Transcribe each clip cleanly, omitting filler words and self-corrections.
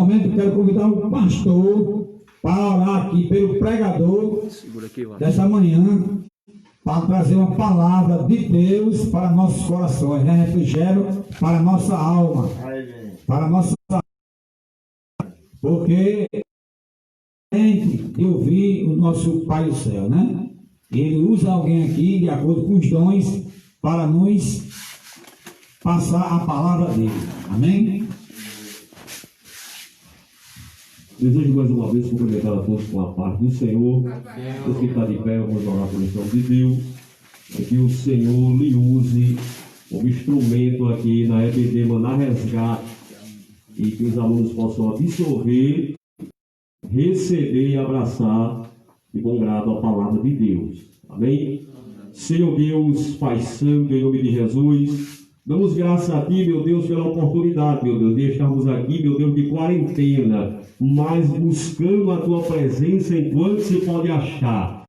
momento, quero convidar o pastor para orar aqui pelo pregador dessa manhã, para trazer uma palavra de Deus para nossos corações, né? Refrigério para nossa alma, para nossa alma, porque de ouvir o nosso Pai do Céu, né? Ele usa alguém aqui de acordo com os dons para nos passar a palavra dele. Amém? Desejo mais uma vez cumprimentar a todos com a paz do Senhor. Você que está de pé, vamos orar por missão de Deus. Que o Senhor lhe use como instrumento aqui na EBD Maná Resgate e que os alunos possam absorver, receber e abraçar de bom grado a palavra de Deus. Amém? Senhor Deus, Pai Santo, em nome de Jesus, damos graças a Ti, meu Deus, pela oportunidade, meu Deus, de estarmos aqui, meu Deus, de quarentena, mas buscando a Tua presença enquanto se pode achar.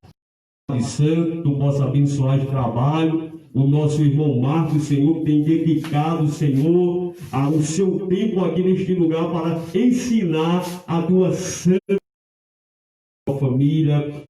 Pai Santo, Tu possa abençoar esse trabalho, o nosso irmão Marcos, Senhor, tem dedicado, Senhor, o seu tempo aqui neste lugar para ensinar a Tua santa família,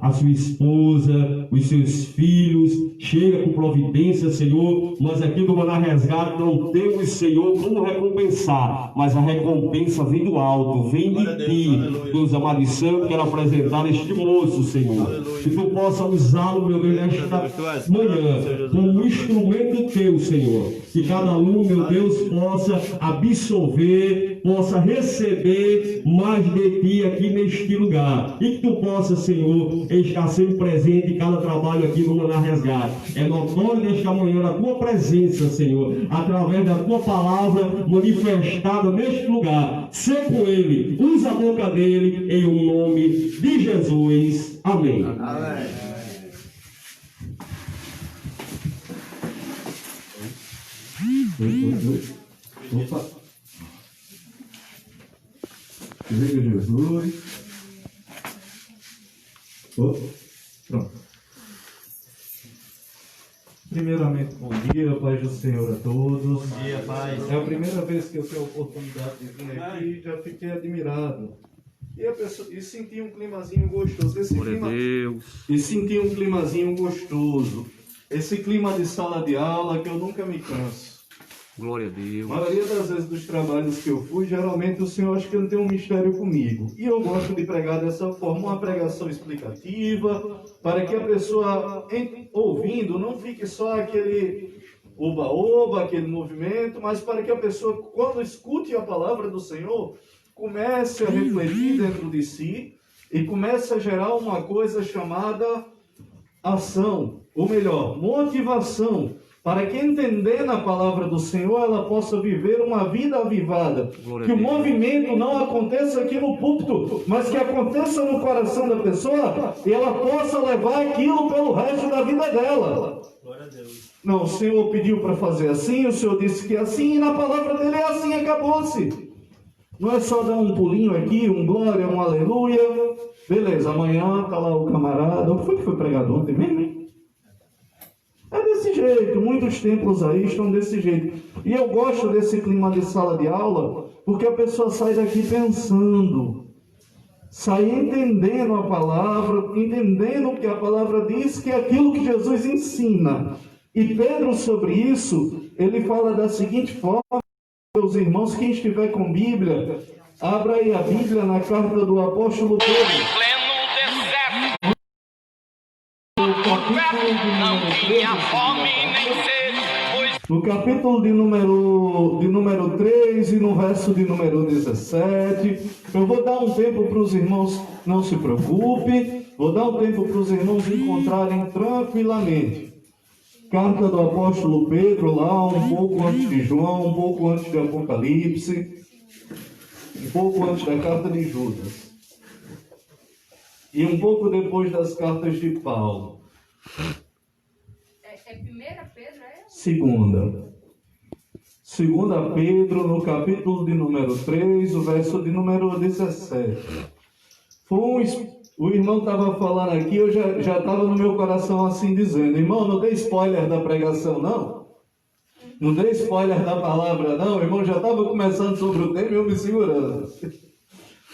a sua esposa, os seus filhos, chega com providência, Senhor, mas aqui no Maná Resgate não temos, Senhor, como recompensar, mas a recompensa vem do alto, vem de Ti, Deus amado e santo, quero apresentar este moço, Senhor, que Tu possa usá-lo, meu Deus, nesta manhã, como um instrumento Teu, Senhor, que cada um, meu Deus, possa absorver, possa receber mais de Ti aqui neste lugar, e que Tu possa, Senhor, estar sempre presente em cada trabalho aqui no Maná Resgate. É notório nesta manhã a Tua presença, Senhor, através da Tua palavra manifestada neste lugar. Ser com Ele, usa a boca dele, em o nome de Jesus. Amém. Amém. Opa. Veja Jesus. Pronto. Primeiramente, bom dia, paz do Senhor a todos. Bom dia, Pai. É a primeira vez que eu tenho a oportunidade de vir aqui e já fiquei admirado. E senti um climazinho gostoso. E senti um climazinho gostoso. Esse clima de sala de aula que eu nunca me canso. Glória a Deus. A maioria das vezes dos trabalhos que eu fui, geralmente o Senhor acha que não tem um mistério comigo. E eu gosto de pregar dessa forma, uma pregação explicativa, para que a pessoa, ouvindo, não fique só aquele oba-oba, aquele movimento, mas para que a pessoa, quando escute a palavra do Senhor, comece a refletir dentro de si e comece a gerar uma coisa chamada ação, ou melhor, motivação, para que, entendendo a palavra do Senhor, ela possa viver uma vida avivada. Que o movimento não aconteça aqui no púlpito, mas que aconteça no coração da pessoa e ela possa levar aquilo pelo resto da vida dela. Glória a Deus. Não, o Senhor pediu para fazer assim, o Senhor disse que é assim, e na palavra dele é assim, acabou-se. Não é só dar um pulinho aqui, um glória, um aleluia. Beleza, amanhã está lá o camarada. O que foi pregado ontem mesmo, hein? É desse jeito, muitos templos aí estão desse jeito. E eu gosto desse clima de sala de aula, porque a pessoa sai daqui pensando, sai entendendo a palavra, entendendo o que a palavra diz, que é aquilo que Jesus ensina. E Pedro, sobre isso, ele fala da seguinte forma, meus irmãos, quem estiver com Bíblia, abra aí a Bíblia na carta do apóstolo Pedro. No capítulo de número 3 e no verso de número 17, eu vou dar um tempo para os irmãos, não se preocupe, vou dar um tempo para os irmãos encontrarem tranquilamente. Carta do apóstolo Pedro, lá um pouco antes de João, um pouco antes de Apocalipse, um pouco antes da carta de Judas, e um pouco depois das cartas de Paulo. É primeira Pedro, é? Segunda Pedro, no capítulo de número 3, o verso de número 17. O irmão estava falando aqui, eu já estava no meu coração assim dizendo, irmão, não dê spoiler da pregação, não. Não dei spoiler da palavra, não. O irmão já estava começando sobre o tema e eu me segurando.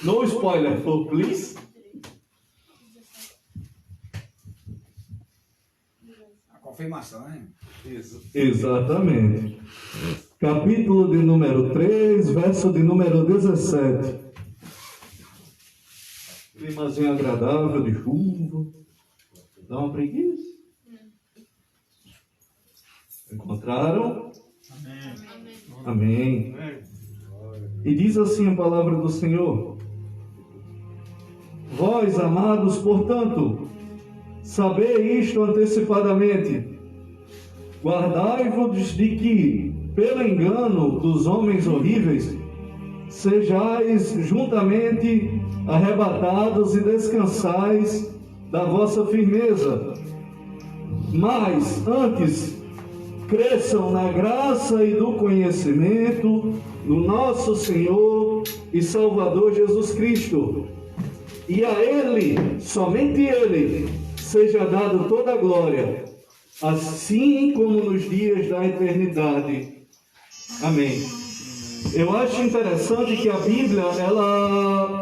No spoiler, for please. A confirmação, né? Exatamente. Capítulo de número 3, verso de número 17. Climazinho agradável de chuva. Dá uma preguiça. Encontraram? Amém. E diz assim a palavra do Senhor: vós, amados, portanto, sabei isto antecipadamente, guardai-vos de que, pelo engano dos homens horríveis, sejais juntamente arrebatados e descansais da vossa firmeza. Mas, antes, cresçam na graça e do conhecimento do nosso Senhor e Salvador Jesus Cristo. E a Ele, somente Ele, seja dado toda a glória, assim como nos dias da eternidade. Amém. Eu acho interessante que a Bíblia,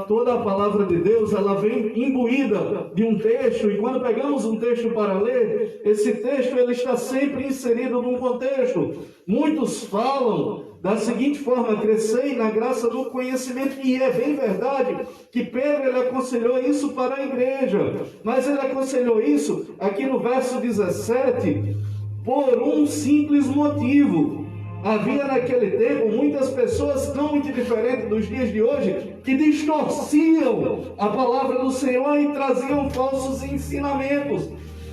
toda a palavra de Deus, ela vem imbuída de um texto, e quando pegamos um texto para ler, esse texto ele está sempre inserido num contexto. Muitos falam da seguinte forma: crescei na graça do conhecimento, e é bem verdade que Pedro ele aconselhou isso para a igreja, mas ele aconselhou isso aqui no verso 17 por um simples motivo. Havia naquele tempo muitas pessoas, não muito diferentes dos dias de hoje, que distorciam a palavra do Senhor e traziam falsos ensinamentos.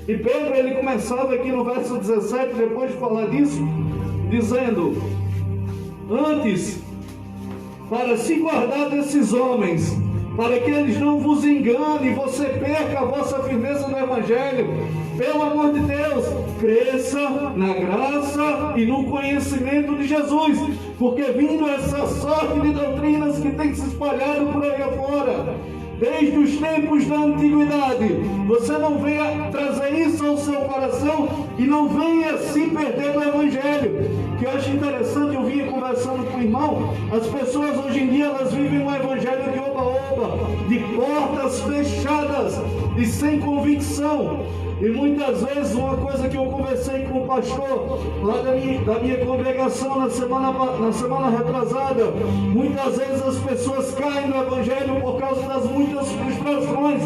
E Pedro ele começava aqui no verso 17, depois de falar disso, dizendo: antes, para se guardar desses homens, para que eles não vos enganem, você perca a vossa firmeza no Evangelho, pelo amor de Deus, cresça na graça e no conhecimento de Jesus, porque vindo essa sorte de doutrinas que tem se espalhado por aí afora, desde os tempos da antiguidade, você não venha trazer isso ao seu coração e não venha se perder do Evangelho. Que eu acho interessante, eu vinha conversando com o irmão, as pessoas hoje em dia elas vivem um Evangelho de oba-oba, de portas fechadas e sem convicção. E muitas vezes, uma coisa que eu conversei com o pastor lá da minha congregação na semana retrasada, muitas vezes as pessoas caem no Evangelho por causa das muitas frustrações,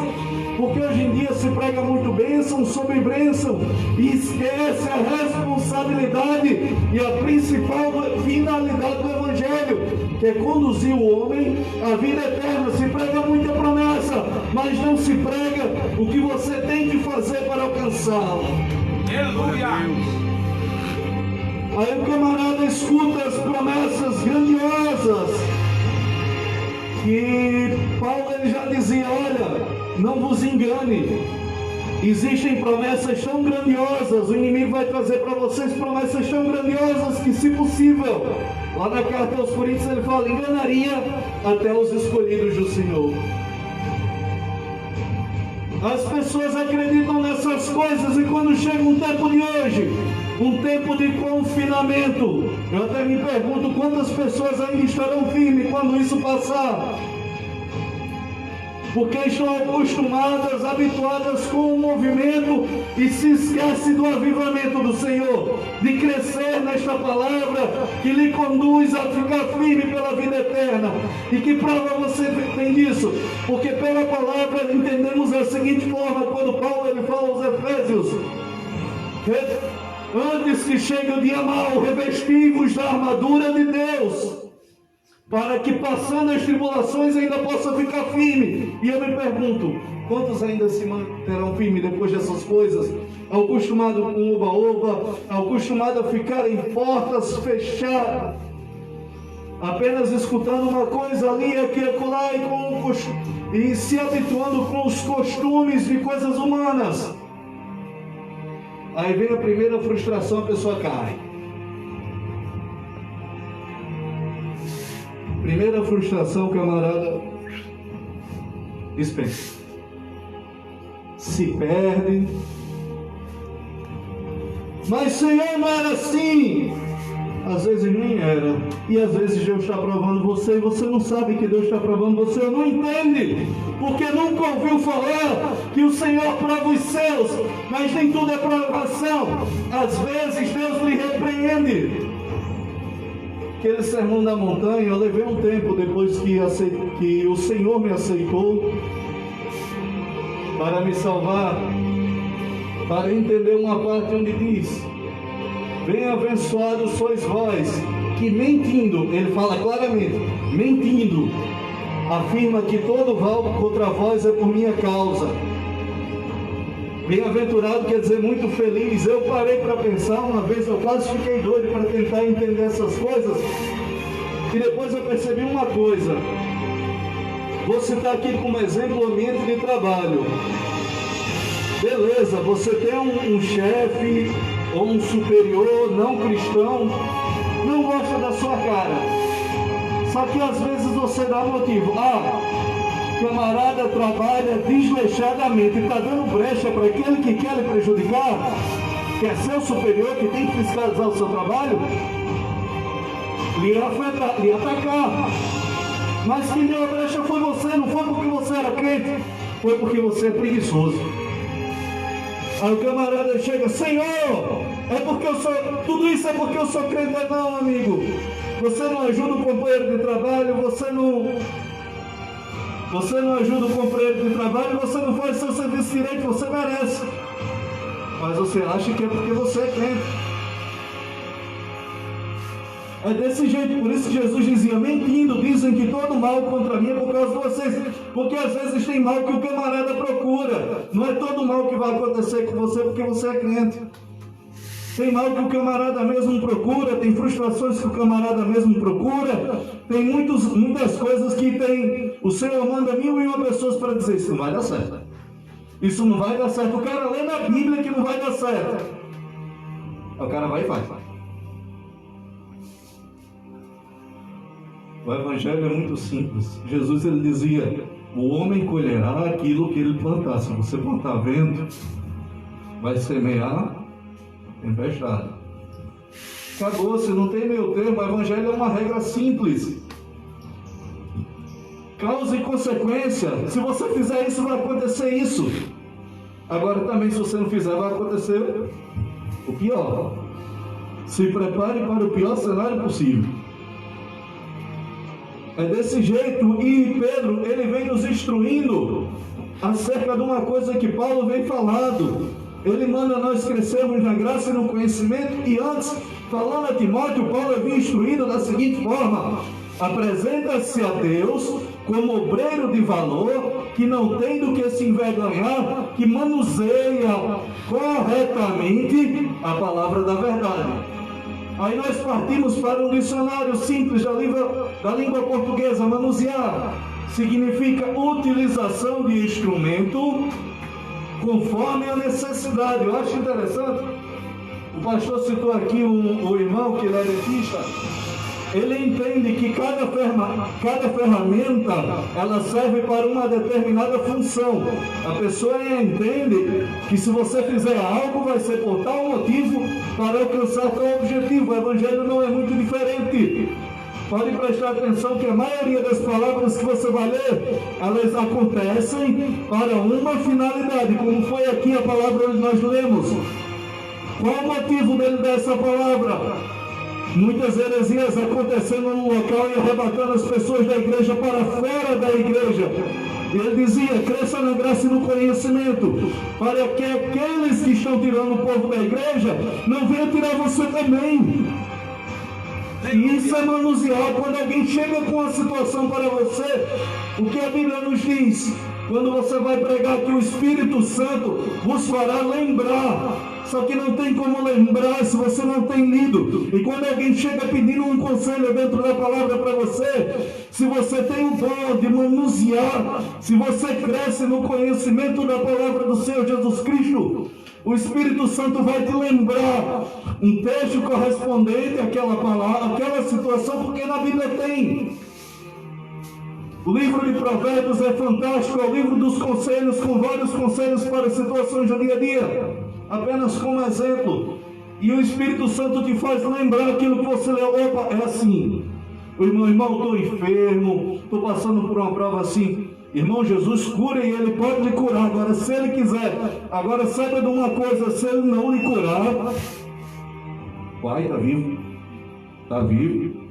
porque hoje em dia se prega muito bênção sobre bênção e esquece a responsabilidade e a principal finalidade do Evangelho, que é conduzir o homem à vida eterna. Se prega muita promessa, mas não se prega o que você tem que fazer para alcançá-la. Aleluia! Aí o camarada escuta as promessas grandiosas que Paulo ele já dizia: olha, não vos engane, existem promessas tão grandiosas, o inimigo vai trazer para vocês promessas tão grandiosas que, se possível, lá na carta aos Coríntios ele fala, enganaria até os escolhidos do Senhor. As pessoas acreditam nessas coisas, e quando chega um tempo de hoje, um tempo de confinamento, eu até me pergunto quantas pessoas ainda estarão firmes quando isso passar, porque estão acostumadas, habituadas com o movimento e se esquece do avivamento do Senhor, de crescer nesta palavra que lhe conduz a ficar firme pela vida eterna. E que prova você tem disso? Porque pela palavra entendemos da seguinte forma, quando Paulo ele fala aos Efésios: antes que chegue o dia mau, revesti-vos da armadura de Deus, para que passando as tribulações ainda possa ficar firme. E eu me pergunto, quantos ainda se manterão firmes depois dessas coisas? Acostumado com oba-oba, acostumado a ficar em portas fechadas, apenas escutando uma coisa ali, aqui e acolá, e se habituando com os costumes de coisas humanas. Aí vem a primeira frustração, a pessoa cai. Primeira frustração, camarada, dispensa, se perde. Mas Senhor, não era assim. às vezes nem era. E às vezes Deus está provando você e você não sabe que Deus está provando você, não entende, porque nunca ouviu falar que o Senhor prova os seus, mas nem tudo é provação. Às vezes Deus lhe repreende. Aquele sermão da montanha, eu levei um tempo depois que o Senhor me aceitou para me salvar, para entender uma parte onde diz: bem-abençoados sois vós, que mentindo, ele fala claramente, mentindo, afirma que todo mal contra vós é por minha causa. Bem-aventurado quer dizer muito feliz. Eu parei para pensar uma vez, eu quase fiquei doido para tentar entender essas coisas, e depois eu percebi uma coisa. Vou citar aqui como exemplo o ambiente de trabalho. Beleza, você tem um chefe ou um superior não cristão, não gosta da sua cara, só que às vezes você dá motivo. Camarada trabalha desleixadamente e está dando brecha para aquele que quer lhe prejudicar, que é seu superior, que tem que fiscalizar o seu trabalho, lhe atacar. Mas quem deu a brecha foi você, não foi porque você era crente, foi porque você é preguiçoso. Aí o camarada chega: Senhor, é porque eu sou, tudo isso é porque eu sou crente. Não, amigo, você não ajuda o companheiro de trabalho, você não ajuda o companheiro de trabalho, você não faz seu serviço direito, você merece. Mas você acha que é porque você é crente. É desse jeito, por isso Jesus dizia, mentindo, dizem que todo mal contra mim é por causa de vocês. Porque às vezes tem mal que o camarada procura. Não é todo mal que vai acontecer com você porque você é crente. Tem mal que o camarada mesmo procura, tem frustrações que o camarada mesmo procura, tem muitas coisas que tem. O Senhor manda 1001 pessoas para dizer: isso não vai dar certo. Isso não vai dar certo. O cara lê na Bíblia que não vai dar certo. O cara vai e faz. O Evangelho é muito simples. Jesus ele dizia: o homem colherá aquilo que ele plantar. Se você plantar vento, vai semear tempestade. Acabou, se não tem meio termo. O Evangelho é uma regra simples. Causa e consequência. Se você fizer isso, vai acontecer isso. Agora também, se você não fizer, vai acontecer o pior. Se prepare para o pior cenário possível. É desse jeito. E Pedro, ele vem nos instruindo acerca de uma coisa que Paulo vem falando. Ele manda nós crescermos na graça e no conhecimento. E antes, falando a Timóteo, Paulo havia instruído da seguinte forma: apresenta-se a Deus como obreiro de valor, que não tem do que se envergonhar, que manuseia corretamente a palavra da verdade. Aí nós partimos para um dicionário simples da língua portuguesa. Manusear significa utilização de instrumento conforme a necessidade. Eu acho interessante, o pastor citou aqui o irmão que ele é dentista. Ele entende que cada ferramenta ela serve para uma determinada função. A pessoa entende que se você fizer algo, vai ser por tal motivo para alcançar tal objetivo. O Evangelho não é muito diferente. Pode prestar atenção que a maioria das palavras que você vai ler, elas acontecem para uma finalidade, como foi aqui a palavra que nós lemos. Qual o motivo dele dar essa palavra? Muitas heresias acontecendo no local e arrebatando as pessoas da igreja para fora da igreja. Ele dizia: cresça na graça e no conhecimento, para que aqueles que estão tirando o povo da igreja não venham tirar você também. E isso é manusear. Quando alguém chega com uma situação para você, o que a Bíblia nos diz? Quando você vai pregar que o Espírito Santo vos fará lembrar. Só que não tem como lembrar se você não tem lido. E quando alguém chega pedindo um conselho dentro da palavra para você, se você tem o dom de manusear, se você cresce no conhecimento da palavra do Senhor Jesus Cristo, o Espírito Santo vai te lembrar um texto correspondente àquela palavra, àquela situação, porque na Bíblia tem. O livro de Provérbios é fantástico, é o livro dos conselhos, com vários conselhos para situações do dia a dia. Apenas como exemplo, E o Espírito Santo te faz lembrar aquilo que você leu. Opa, é assim. Irmão, estou enfermo, estou passando por uma prova assim. Irmão, Jesus cura e Ele pode lhe curar. Agora, se Ele quiser, agora saiba de uma coisa, se Ele não lhe curar, Pai, está vivo. Está vivo.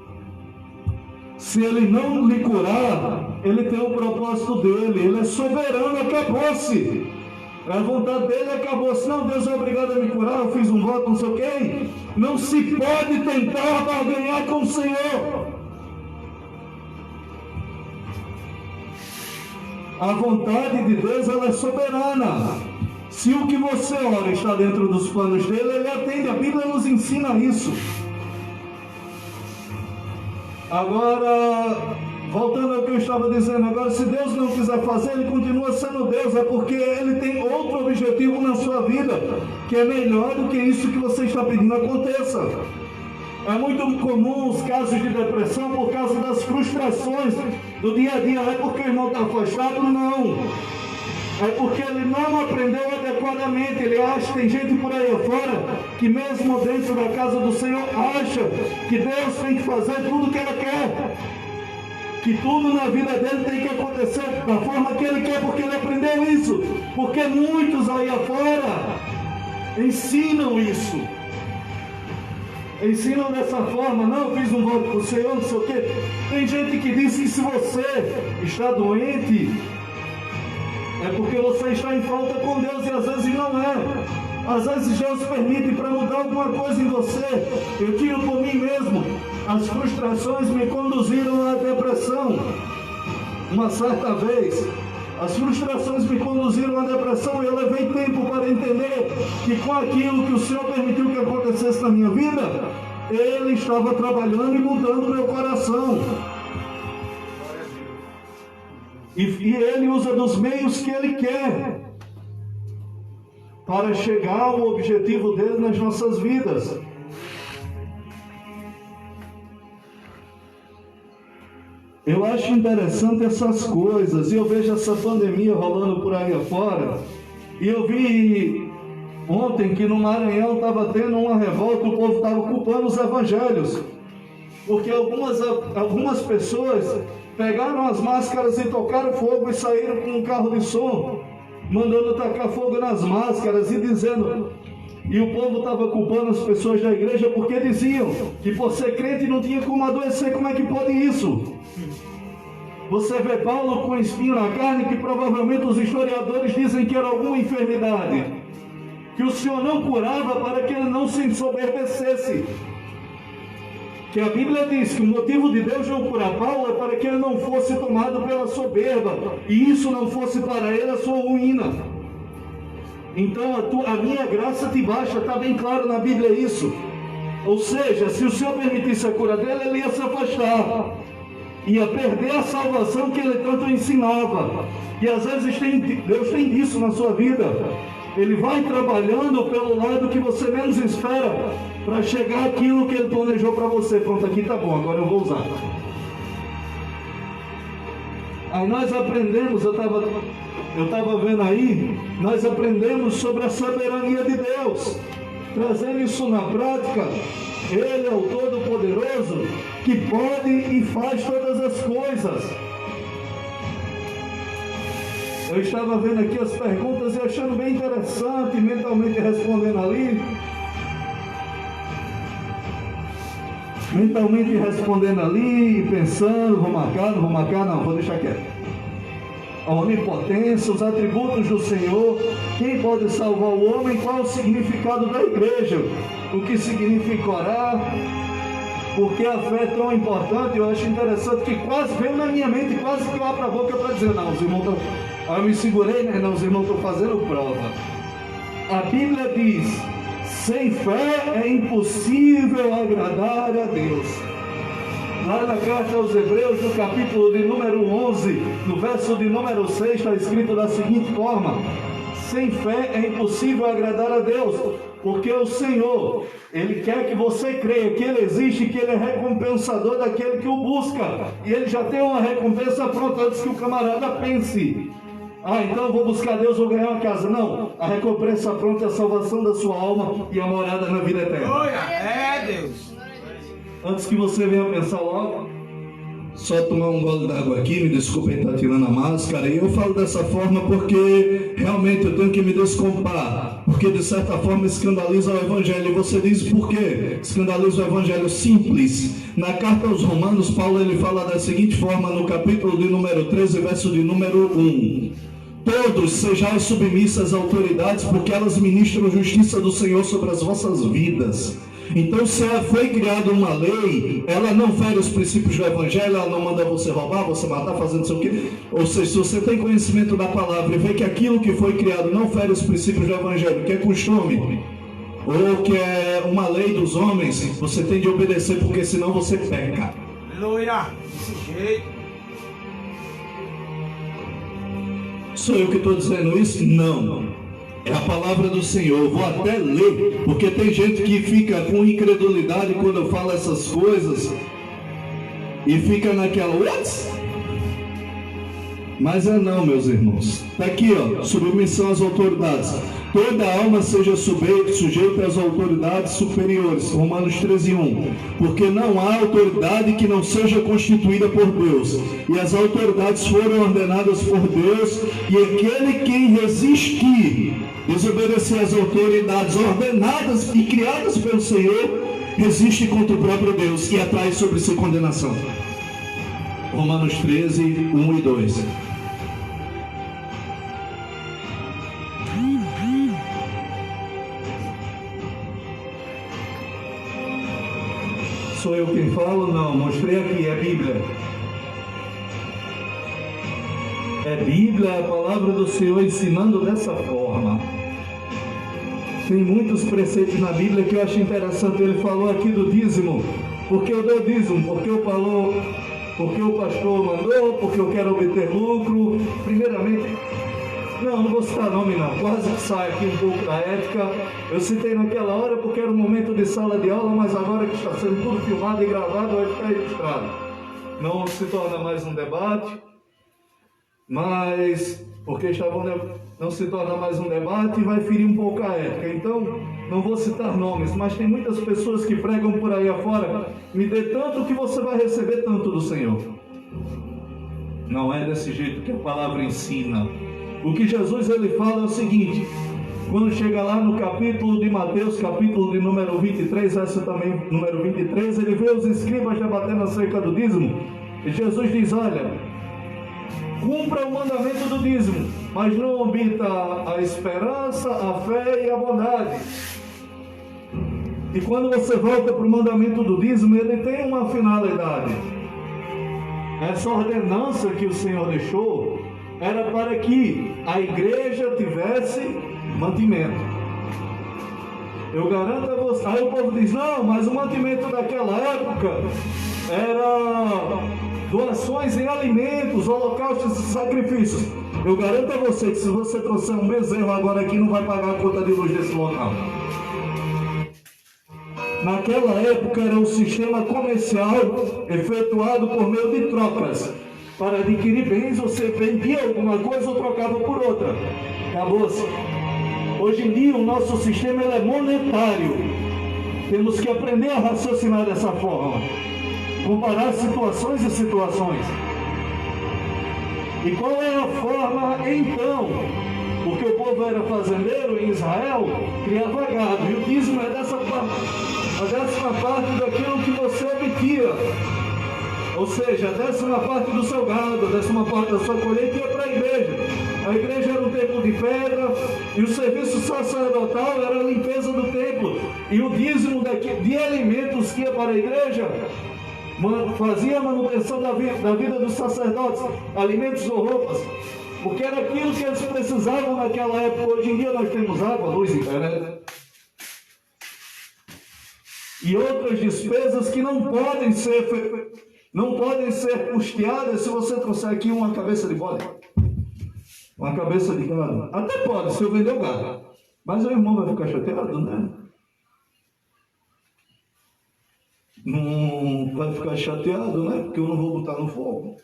Se Ele não lhe curar, Ele tem o propósito dele. Ele é soberano, acabou-se. A vontade dele acabou-se. Não, Deus é obrigado a me curar, eu fiz um voto, não sei o quê. Não se pode tentar barganhar com o Senhor. A vontade de Deus, ela é soberana. Se o que você ora está dentro dos planos dele, Ele atende. A Bíblia nos ensina isso. Agora, voltando ao que eu estava dizendo, agora se Deus não quiser fazer, Ele continua sendo Deus, é porque Ele tem outro objetivo na sua vida, que é melhor do que isso que você está pedindo aconteça. É muito comum os casos de depressão por causa das frustrações do dia a dia. Não é porque o irmão está afastado, não. É porque ele não aprendeu adequadamente. Ele acha, tem gente por aí afora, que mesmo dentro da casa do Senhor, acha que Deus tem que fazer tudo o que Ele quer. Que tudo na vida dele tem que acontecer da forma que Ele quer, porque ele aprendeu isso. Porque muitos aí afora ensinam isso. Ensinam dessa forma. Não, fiz um voto para o Senhor, não sei o quê. Tem gente que diz que se você está doente, é porque você está em falta com Deus, e às vezes não é. Às vezes Deus permite para mudar alguma coisa em você. Eu tiro por mim mesmo. As frustrações me conduziram à depressão. Uma certa vez, as frustrações me conduziram à depressão, e eu levei tempo para entender que com aquilo que o Senhor permitiu que acontecesse na minha vida, Ele estava trabalhando e mudando meu coração. E Ele usa dos meios que Ele quer para chegar ao objetivo dele nas nossas vidas. Eu acho interessante essas coisas, e eu vejo essa pandemia rolando por aí afora, e eu vi ontem que no Maranhão estava tendo uma revolta, o povo estava culpando os evangelhos, porque algumas pessoas pegaram as máscaras e tocaram fogo e saíram com um carro de som, mandando tacar fogo nas máscaras e dizendo... E o povo estava culpando as pessoas da igreja porque diziam que por ser crente não tinha como adoecer. Como é que pode isso? Você vê Paulo com espinho na carne, que provavelmente os historiadores dizem que era alguma enfermidade, que o Senhor não curava para que ele não se ensoberbecesse. Que a Bíblia diz que o motivo de Deus não curar Paulo é para que ele não fosse tomado pela soberba, e isso não fosse para ele a sua ruína. Então a minha graça te basta, está bem claro na Bíblia isso. Ou seja, se o Senhor permitisse a cura dele, ele ia se afastar, ia perder a salvação que ele tanto ensinava. E às vezes Deus tem disso na sua vida. Ele vai trabalhando pelo lado que você menos espera, para chegar aquilo que Ele planejou para você. Pronto, aqui tá bom, agora eu vou usar. Aí nós aprendemos, eu estava vendo aí, nós aprendemos sobre a soberania de Deus. Trazendo isso na prática, Ele é o Todo-Poderoso, que pode e faz todas as coisas. Eu estava vendo aqui as perguntas e achando bem interessante, mentalmente respondendo ali. Pensando, vou marcar, não, vou deixar quieto. A onipotência, os atributos do Senhor, quem pode salvar o homem, qual é o significado da igreja, o que significa orar, porque a fé é tão importante. Eu acho interessante que quase veio na minha mente, quase que eu abro a boca para dizer, não, os irmãos estão... Aí eu me segurei, né? Não, os irmãos estão fazendo prova. A Bíblia diz, sem fé é impossível agradar a Deus. Lá na carta aos Hebreus, no capítulo de número 11, no verso de número 6, está escrito da seguinte forma: sem fé é impossível agradar a Deus, porque o Senhor, Ele quer que você creia que Ele existe, que Ele é recompensador daquele que o busca, e Ele já tem uma recompensa pronta antes que o camarada pense. Ah, então eu vou buscar Deus, vou ganhar uma casa. Não, a recompensa pronta é a salvação da sua alma e a morada na vida eterna. É, Deus. Antes que você venha pensar logo, só tomar um gole d'água aqui, me desculpem estar tirando a máscara. E eu falo dessa forma porque realmente eu tenho que me desculpar, porque de certa forma escandaliza o Evangelho. E você diz por quê? Escandaliza o Evangelho simples. Na carta aos Romanos, Paulo ele fala da seguinte forma, no capítulo de número 13, verso de número 1. Todos sejais submissos às autoridades, porque elas ministram a justiça do Senhor sobre as vossas vidas. Então, se foi criada uma lei, ela não fere os princípios do Evangelho, ela não manda você roubar, você matar, fazendo sei o quê. Ou seja, se você tem conhecimento da palavra e vê que aquilo que foi criado não fere os princípios do Evangelho, que é costume, ou que é uma lei dos homens, você tem de obedecer, porque senão você peca. Aleluia. Desse jeito. Sou eu que estou dizendo isso? Não. É a palavra do Senhor. Vou até ler, porque tem gente que fica com incredulidade quando eu falo essas coisas e fica naquela, what? Mas não, meus irmãos. Está aqui, ó, submissão às autoridades. Toda alma seja sujeita às autoridades superiores. Romanos 13:1. Porque não há autoridade que não seja constituída por Deus. E as autoridades foram ordenadas por Deus. E aquele que resistir, desobedecer às autoridades ordenadas e criadas pelo Senhor, resiste contra o próprio Deus e atrai sobre si condenação. Romanos 13:1 e 2. Sou eu quem falo? Não, mostrei aqui, é Bíblia. É Bíblia, é a palavra do Senhor ensinando dessa forma. Tem muitos preceitos na Bíblia que eu acho interessante. Ele falou aqui do dízimo. Porque eu dou dízimo? Porque o pastor mandou? Porque eu quero obter lucro? Primeiramente, não vou citar nome não, quase que sai aqui um pouco da ética. Eu citei naquela hora porque era um momento de sala de aula, mas agora que está sendo tudo filmado e gravado, vai ficar registrado. Não se torna mais um debate, mas porque não se torna mais um debate e vai ferir um pouco a ética. Então, não vou citar nomes, mas tem muitas pessoas que pregam por aí afora, me dê tanto que você vai receber tanto do Senhor. Não é desse jeito que a palavra ensina. O que Jesus ele fala é o seguinte, quando chega lá no capítulo de Mateus, capítulo de número 23, verso também número 23, ele vê os escribas debatendo acerca do dízimo, e Jesus diz, olha, cumpra o mandamento do dízimo, mas não omita a esperança, a fé e a bondade. E quando você volta para o mandamento do dízimo, ele tem uma finalidade. Essa ordenança que o Senhor deixou era para que a igreja tivesse mantimento. Eu garanto a você. Aí o povo diz, não, mas o mantimento daquela época era doações em alimentos, holocaustos e sacrifícios. Eu garanto a você que se você trouxer um bezerro agora aqui, não vai pagar a conta de luz desse local. Naquela época era um sistema comercial efetuado por meio de trocas. Para adquirir bens, você vendia alguma coisa ou trocava por outra. Acabou-se. Hoje em dia, o nosso sistema é monetário. Temos que aprender a raciocinar dessa forma. Comparar situações e situações. E qual é a forma, então? Porque o povo era fazendeiro em Israel, criava gado. E o dízimo é dessa parte daquilo que você obtia. Ou seja, a 10ª parte do seu gado, a 10ª parte da sua colheita ia para a igreja. A igreja era um templo de pedra e o serviço sacerdotal era a limpeza do templo. E o dízimo de alimentos que ia para a igreja fazia a manutenção da vida dos sacerdotes, alimentos ou roupas. Porque era aquilo que eles precisavam naquela época. Hoje em dia nós temos água, luz e internet. E outras despesas que não podem ser custeadas se você trouxer aqui uma cabeça de bode. Uma cabeça de gado. Até pode, se eu vender o gado. Mas o irmão vai ficar chateado, né? Não vai ficar chateado, né? Porque eu não vou botar no fogo.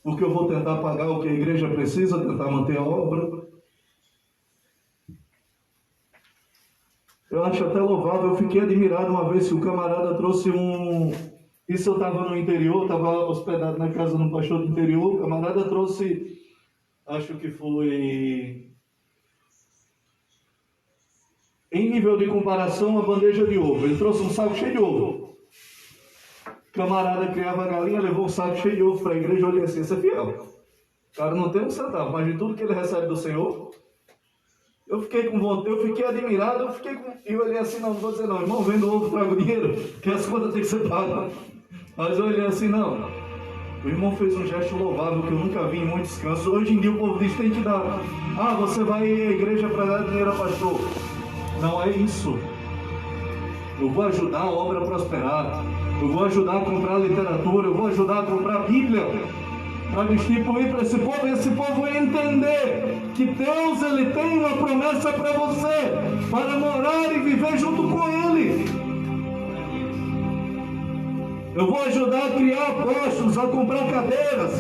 porque eu vou tentar pagar o que a igreja precisa, tentar manter a obra. Eu acho até louvável, eu fiquei admirado uma vez que o camarada trouxe Isso eu estava no interior, estava hospedado na casa de um pastor do interior, o camarada trouxe, acho que foi, em nível de comparação, uma bandeja de ovo. Ele trouxe um saco cheio de ovo. O camarada criava a galinha, levou um saco cheio de ovo para a igreja. Eu olhei assim, isso é fiel. O cara não tem um centavo, mas de tudo que ele recebe do Senhor. Eu fiquei com vontade, eu fiquei admirado, eu olhei assim, não vou dizer não, irmão, vendo ovo, trago dinheiro, que as contas têm que ser pagas. Mas eu olhei assim, não. O irmão fez um gesto louvável que eu nunca vi em muitos cantos. Hoje em dia o povo diz, tem que dar. Ah, você vai à igreja para dar dinheiro a pastor. Não é isso. Eu vou ajudar a obra a prosperar. Eu vou ajudar a comprar literatura. Eu vou ajudar a comprar a Bíblia. Para distribuir para esse povo. E esse povo vai entender que Deus ele tem uma promessa para você. Para morar e viver junto com Ele. Eu vou ajudar a criar postos, a comprar cadeiras.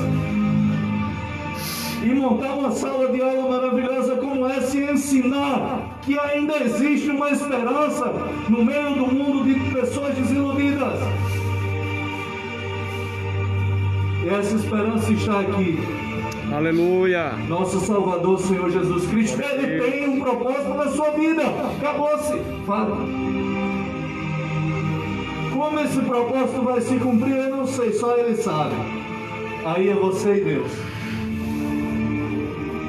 E montar uma sala de aula maravilhosa como essa e ensinar que ainda existe uma esperança no meio do mundo de pessoas desiludidas. E essa esperança está aqui. Aleluia! Nosso Salvador, Senhor Jesus Cristo, Ele tem um propósito na sua vida. Acabou-se. Fala. Como esse propósito vai se cumprir, eu não sei, só Ele sabe. Aí é você e Deus.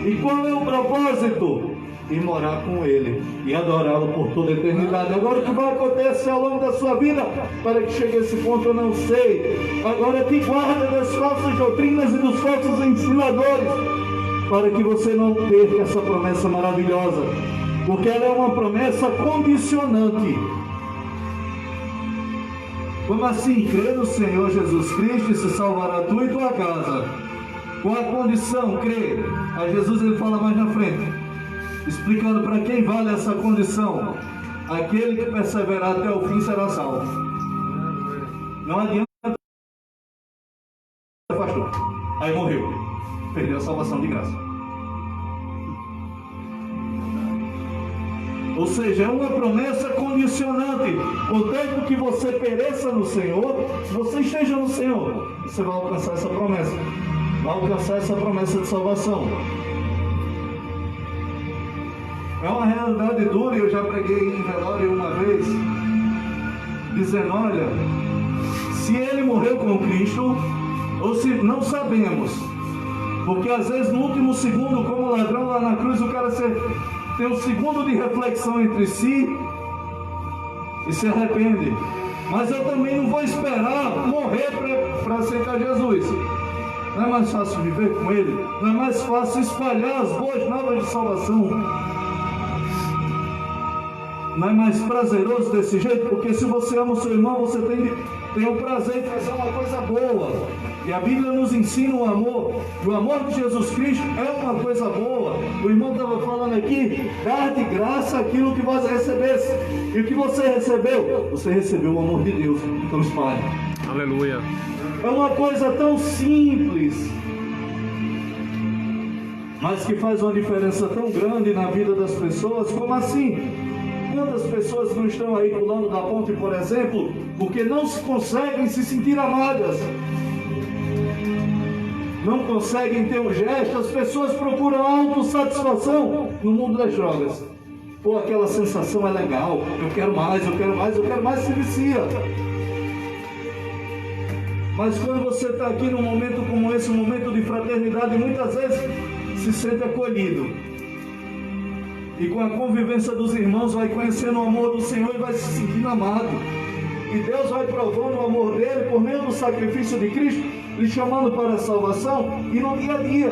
E qual é o propósito? Ir morar com Ele e adorá-lo por toda a eternidade. Agora o que vai acontecer ao longo da sua vida para que chegue a esse ponto eu não sei. Agora te guarda das falsas doutrinas e dos falsos ensinadores para que você não perca essa promessa maravilhosa, porque ela é uma promessa condicionante. Como assim? Crê no Senhor Jesus Cristo e se salvará tu e tua casa. Com a condição, crê. A Jesus ele fala mais na frente, explicando para quem vale essa condição. Aquele que perseverar até o fim será salvo. Não adianta, pastor. Aí morreu. Perdeu a salvação de graça. Ou seja, é uma promessa condicionante. Contanto que você pereça no Senhor, você esteja no Senhor, você vai alcançar essa promessa. Vai alcançar essa promessa de salvação. É uma realidade dura. Eu já preguei em velório uma vez, dizendo, olha, se ele morreu com Cristo, ou se não sabemos, porque às vezes no último segundo, como ladrão lá na cruz, o cara tem um segundo de reflexão entre si e se arrepende. Mas eu também não vou esperar morrer para aceitar Jesus. Não é mais fácil viver com Ele? Não é mais fácil espalhar as boas novas de salvação? Não é mais prazeroso desse jeito? Porque se você ama o seu irmão, você tem o prazer de fazer uma coisa boa. E a Bíblia nos ensina o amor. E o amor de Jesus Cristo é uma coisa boa. O irmão estava falando aqui, dar de graça aquilo que você recebesse. E o que você recebeu? Você recebeu o amor de Deus. Então espalhe. Aleluia! É uma coisa tão simples, mas que faz uma diferença tão grande na vida das pessoas. Como assim? Quantas pessoas não estão aí pulando da ponte, por exemplo, porque não conseguem se sentir amadas? Não conseguem ter um gesto. As pessoas procuram autossatisfação no mundo das drogas. Pô, aquela sensação é legal, eu quero mais, eu quero mais, eu quero mais, se vicia. Mas quando você está aqui num momento como esse, um momento de fraternidade, muitas vezes se sente acolhido. E com a convivência dos irmãos vai conhecendo o amor do Senhor e vai se sentindo amado. E Deus vai provando o amor dele por meio do sacrifício de Cristo, lhe chamando para a salvação. E no dia a dia,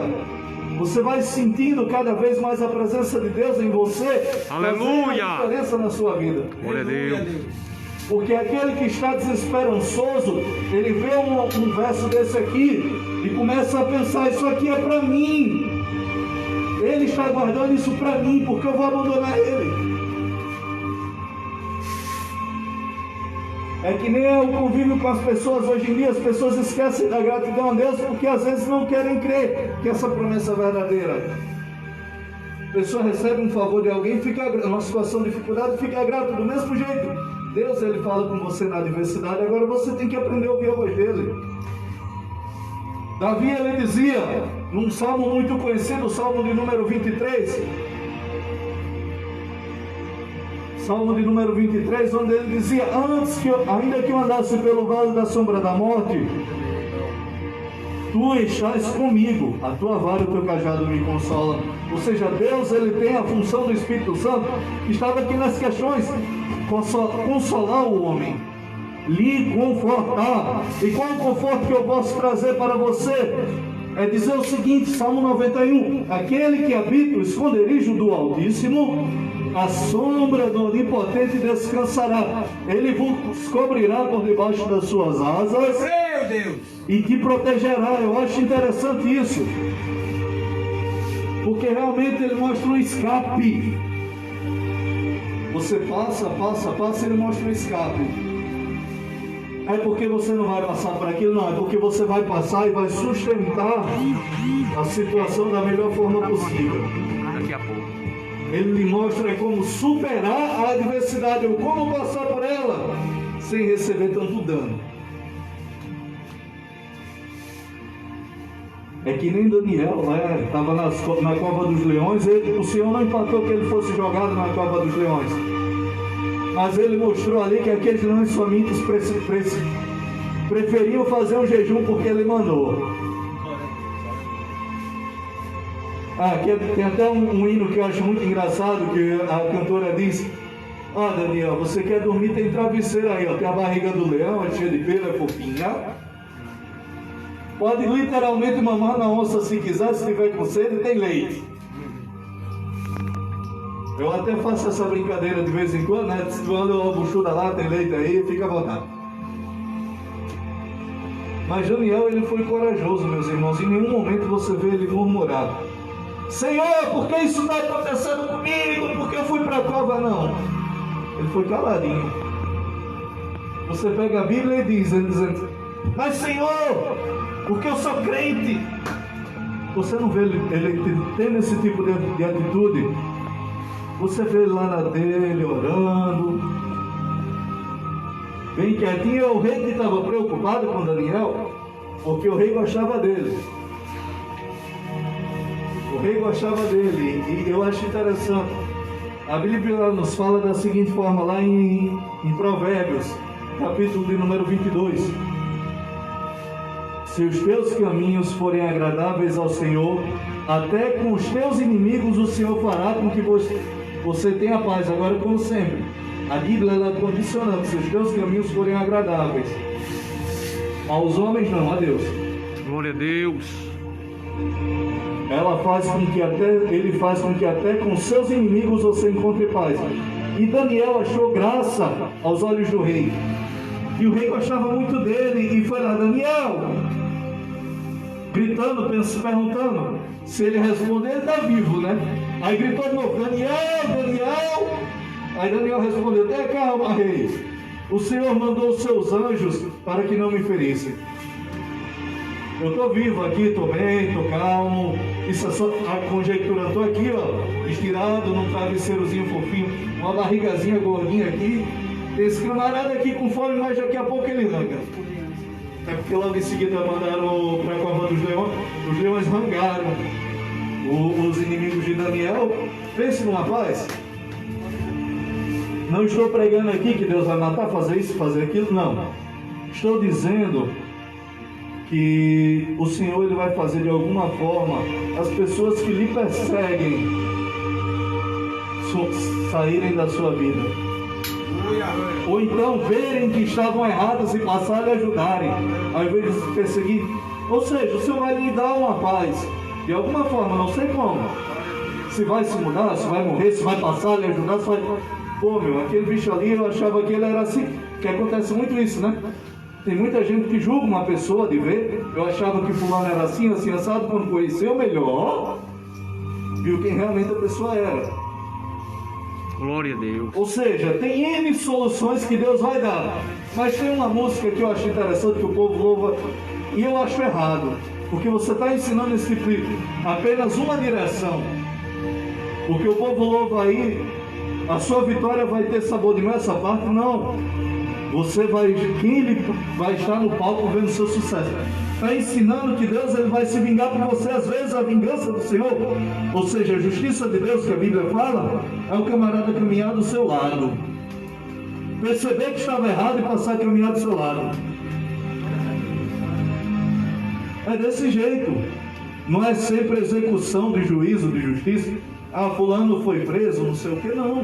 você vai sentindo cada vez mais a presença de Deus em você. Aleluia! Fazendo a diferença na sua vida. Glória a Deus! Porque aquele que está desesperançoso, ele vê um verso desse aqui e começa a pensar, isso aqui é para mim. Ele está guardando isso para mim, porque eu vou abandonar ele. É que nem o convívio com as pessoas hoje em dia. As pessoas esquecem da gratidão a Deus porque às vezes não querem crer que essa promessa é verdadeira. A pessoa recebe um favor de alguém, fica numa situação de dificuldade, fica grato do mesmo jeito. Deus, ele fala com você na adversidade, agora você tem que aprender a ouvir a voz dele. Davi, ele dizia, num salmo muito conhecido, o salmo de número 23, salmo de número 23, onde ele dizia, ainda que eu andasse pelo vale da sombra da morte, tu estás comigo, a tua vara e o teu cajado me consolam. Ou seja, Deus, ele tem a função do Espírito Santo, que estava aqui nas questões, consolar o homem, lhe confortar. E qual é o conforto que eu posso trazer para você? É dizer o seguinte, Salmo 91, aquele que habita o esconderijo do Altíssimo, a sombra do Onipotente descansará. Ele vos cobrirá por debaixo das suas asas, Meu Deus! e te protegerá. Eu acho interessante isso, porque realmente ele mostra um escape. Você passa, ele mostra um escape. É porque você não vai passar por aquilo, não, é porque você vai passar e vai sustentar a situação da melhor forma possível. Daqui a pouco. Ele lhe mostra como superar a adversidade, ou como passar por ela sem receber tanto dano. É que nem Daniel, né? Estava na cova dos leões, o Senhor não empatou que ele fosse jogado na cova dos leões. Mas ele mostrou ali que aqueles leões famintos preferiam fazer um jejum porque ele mandou. Aqui tem até um hino que eu acho muito engraçado, que a cantora diz, Daniel, você quer dormir, tem travesseiro aí, ó, tem a barriga do leão, é cheia de pelo, é fofinha. Pode literalmente mamar na onça se quiser, se tiver com sede, tem leite. Eu até faço essa brincadeira de vez em quando, né? Se tu anda uma buchuda lá, tem leite aí, fica à vontade. Mas Daniel, ele foi corajoso, meus irmãos. Em nenhum momento você vê ele murmurar, Senhor, por que isso está acontecendo comigo? Por que eu fui para a cova? Não. Ele foi caladinho. Você pega a Bíblia e diz, ele dizendo, mas Senhor, porque eu sou crente. Você não vê ele tendo esse tipo de atitude. Você vê ele lá na dele, orando, bem quietinho. O rei que estava preocupado com Daniel, porque o rei gostava dele. O rei gostava dele, e eu acho interessante. A Bíblia nos fala da seguinte forma, lá em Provérbios, capítulo de número 22. Se os teus caminhos forem agradáveis ao Senhor, até com os teus inimigos o Senhor fará com que você tenha paz. Agora, como sempre, a Bíblia ela é condicionando, se os teus caminhos forem agradáveis. Aos homens não, a Deus. Glória a Deus. Ele faz com que até com seus inimigos você encontre paz. E Daniel achou graça aos olhos do rei. E o rei gostava muito dele e foi lá, Daniel, gritando, perguntando. Se ele responder, ele está vivo, né? Aí gritou de novo, Daniel. Aí Daniel respondeu, tenha calma, rei. O Senhor mandou os seus anjos para que não me ferissem. Eu estou vivo aqui, estou bem, estou calmo. Isso é só a conjectura. Estou aqui, ó, estirado num travesseirozinho fofinho, uma barrigazinha gordinha aqui. Tem esse camarada aqui com fome, mas daqui a pouco ele ranga. É porque logo em seguida mandaram para a cova dos leões. Os leões rangaram os inimigos de Daniel. Pense numa paz. Não estou pregando aqui que Deus vai matar, fazer isso, fazer aquilo, não. Estou dizendo que o Senhor ele vai fazer de alguma forma as pessoas que lhe perseguem saírem da sua vida. Ou então verem que estavam erradas e passarem a ajudarem, ao invés de se perseguir. Ou seja, o Senhor vai lhe dar uma paz, de alguma forma, não sei como. Se vai se mudar, se vai morrer, se vai passar a lhe ajudar, se vai... Pô, meu, aquele bicho ali, eu achava que ele era assim, que acontece muito isso, né? Tem muita gente que julga uma pessoa de ver. Eu achava que fulano era assim, assim, assado. Quando conheceu melhor, viu quem realmente a pessoa era. Glória a Deus. Ou seja, tem N soluções que Deus vai dar. Mas tem uma música que eu acho interessante, que o povo louva, e eu acho errado, porque você está ensinando esse tipo de apenas uma direção. Porque o povo louva aí, a sua vitória vai ter sabor de mel, essa parte não. Você vai, quem vai estar no palco vendo o seu sucesso. Está ensinando que Deus ele vai se vingar por você. Às vezes a vingança do Senhor, ou seja, a justiça de Deus que a Bíblia fala, é o camarada caminhar do seu lado. Perceber que estava errado e passar a caminhar do seu lado. É desse jeito. Não é sempre execução de juízo, de justiça. Ah, fulano foi preso, não sei o que, não.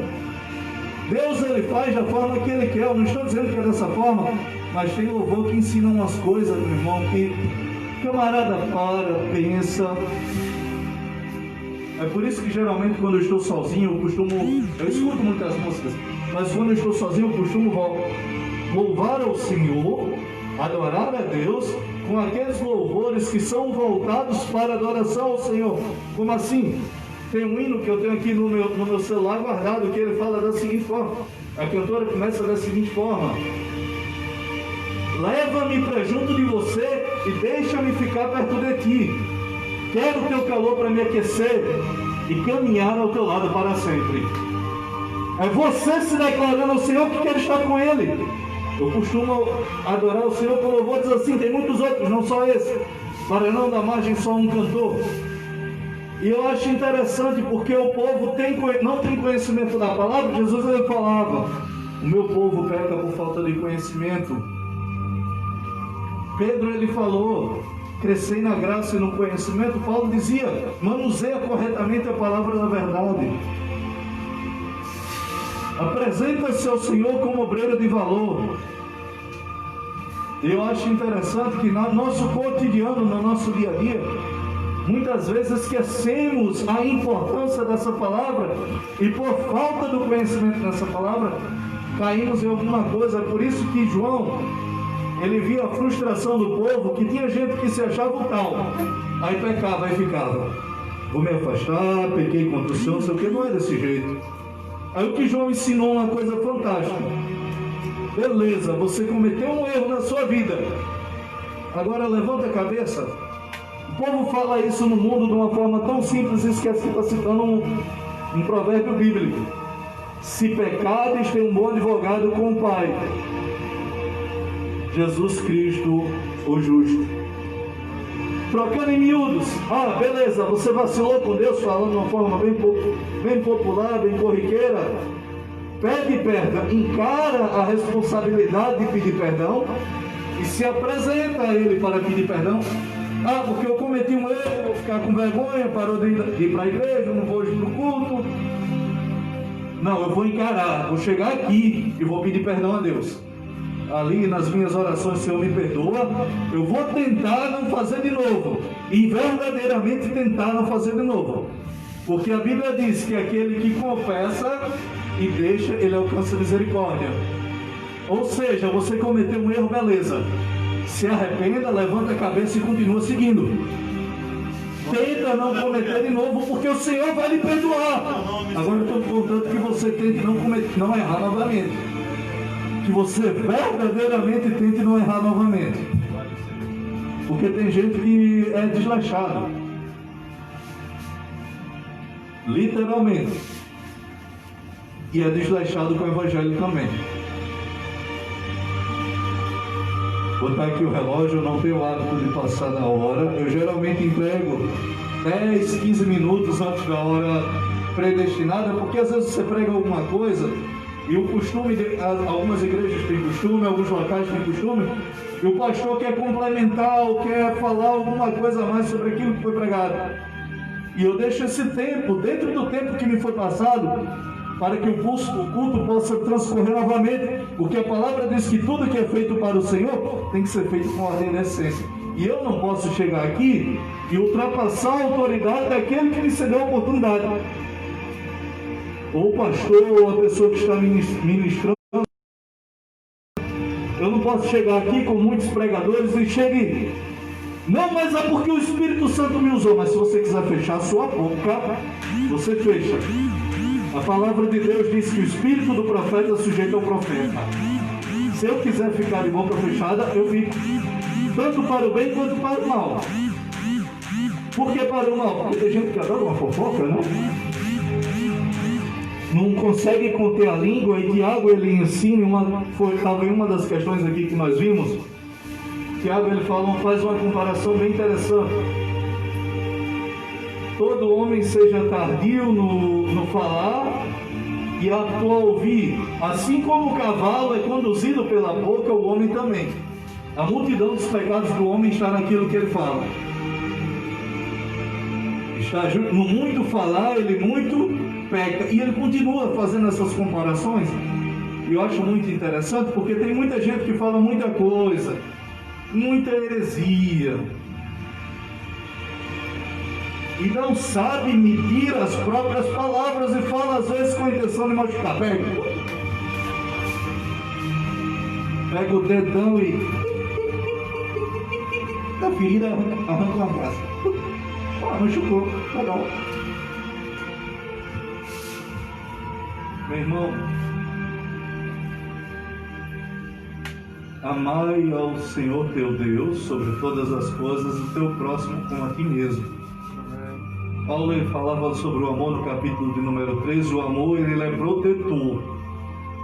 Deus ele faz da forma que ele quer. Eu não estou dizendo que é dessa forma, mas tem louvor que ensina umas coisas, meu irmão, que camarada para, pensa. É por isso que geralmente quando eu estou sozinho, eu escuto muitas músicas, mas quando eu estou sozinho, eu costumo louvar ao Senhor, adorar a Deus, com aqueles louvores que são voltados para a adoração ao Senhor. Como assim? Tem um hino que eu tenho aqui no meu celular guardado, que ele fala da seguinte forma. A cantora começa da seguinte forma: leva-me para junto de você e deixa-me ficar perto de ti. Quero o teu calor para me aquecer e caminhar ao teu lado para sempre. É você se declarando ao Senhor que quer estar com Ele. Eu costumo adorar o Senhor com louvores assim, tem muitos outros, não só esse, para não dar margem só a um cantor. E eu acho interessante porque o povo não tem conhecimento da palavra. Jesus ele falava: o meu povo peca por falta de conhecimento. Pedro ele falou: crescei na graça e no conhecimento. Paulo dizia: manuseia corretamente a palavra da verdade. Apresenta-se ao Senhor como obreiro de valor. Eu acho interessante que no nosso cotidiano, no nosso dia a dia, muitas vezes esquecemos a importância dessa palavra e por falta do conhecimento dessa palavra, caímos em alguma coisa. É por isso que João, ele via a frustração do povo, que tinha gente que se achava o tal, aí pecava, aí ficava: vou me afastar, pequei contra o Senhor, não sei o que, não é desse jeito. Aí o que João ensinou uma coisa fantástica: beleza, você cometeu um erro na sua vida, agora levanta a cabeça. O povo fala isso no mundo de uma forma tão simples e esquece que está citando um provérbio bíblico: se pecares, tem um bom advogado com o Pai, Jesus Cristo, o justo. Trocando em miúdos: ah, beleza, você vacilou com Deus, falando de uma forma bem popular, bem corriqueira. Pede perdão, encara a responsabilidade de pedir perdão e se apresenta a Ele para pedir perdão. Ah, porque eu cometi um erro, vou ficar com vergonha, parou de ir para a igreja, não vou ir para o culto. Não, eu vou encarar, vou chegar aqui e vou pedir perdão a Deus. Ali nas minhas orações, Senhor, me perdoa. Eu vou tentar não fazer de novo. E verdadeiramente tentar não fazer de novo. Porque a Bíblia diz que aquele que confessa e deixa, ele alcança misericórdia. Ou seja, você cometeu um erro, beleza. Se arrependa, levanta a cabeça e continua seguindo. Tenta não cometer de novo, porque o Senhor vai lhe perdoar. Agora eu estou contando que você tente não errar novamente. Que você verdadeiramente tente não errar novamente. Porque tem gente que é desleixado. Literalmente. E é desleixado com o Evangelho também. Vou botar aqui o relógio, eu não tenho o hábito de passar da hora. Eu geralmente entrego 10, 15 minutos antes da hora predestinada, porque às vezes você prega alguma coisa e o costume, algumas igrejas têm costume, alguns locais têm costume, e o pastor quer complementar ou quer falar alguma coisa a mais sobre aquilo que foi pregado. E eu deixo esse tempo, dentro do tempo que me foi passado, para que o culto possa transcorrer novamente, porque a palavra diz que tudo que é feito para o Senhor tem que ser feito com ordem e decência. E eu não posso chegar aqui e ultrapassar a autoridade daquele que me cedeu a oportunidade. Ou o pastor, ou a pessoa que está ministrando. Eu não posso chegar aqui com muitos pregadores e chegue: não, mas é porque o Espírito Santo me usou. Mas se você quiser fechar a sua boca, você fecha. A palavra de Deus diz que o espírito do profeta é sujeito ao profeta. Se eu quiser ficar de boca fechada, eu fico tanto para o bem quanto para o mal. Por que para o mal? Porque tem gente que adora uma fofoca, né? Não consegue conter a língua, e Tiago ele ensina, estava em uma das questões aqui que nós vimos, Tiago ele faz uma comparação bem interessante. Todo homem seja tardio no falar e apto a ouvir, assim como o cavalo é conduzido pela boca, o homem também. A multidão dos pecados do homem está naquilo que ele fala. Está no muito falar, ele muito peca. E ele continua fazendo essas comparações. E eu acho muito interessante, porque tem muita gente que fala muita coisa, muita heresia, e não sabe medir as próprias palavras e fala às vezes com a intenção de machucar. Pega o dedão e da ferida arranca uma braça. Machucou, legal. Meu irmão, amai ao Senhor teu Deus sobre todas as coisas e teu próximo como a ti mesmo. Paulo ele falava sobre o amor no capítulo de número 13, o amor ele é protetor.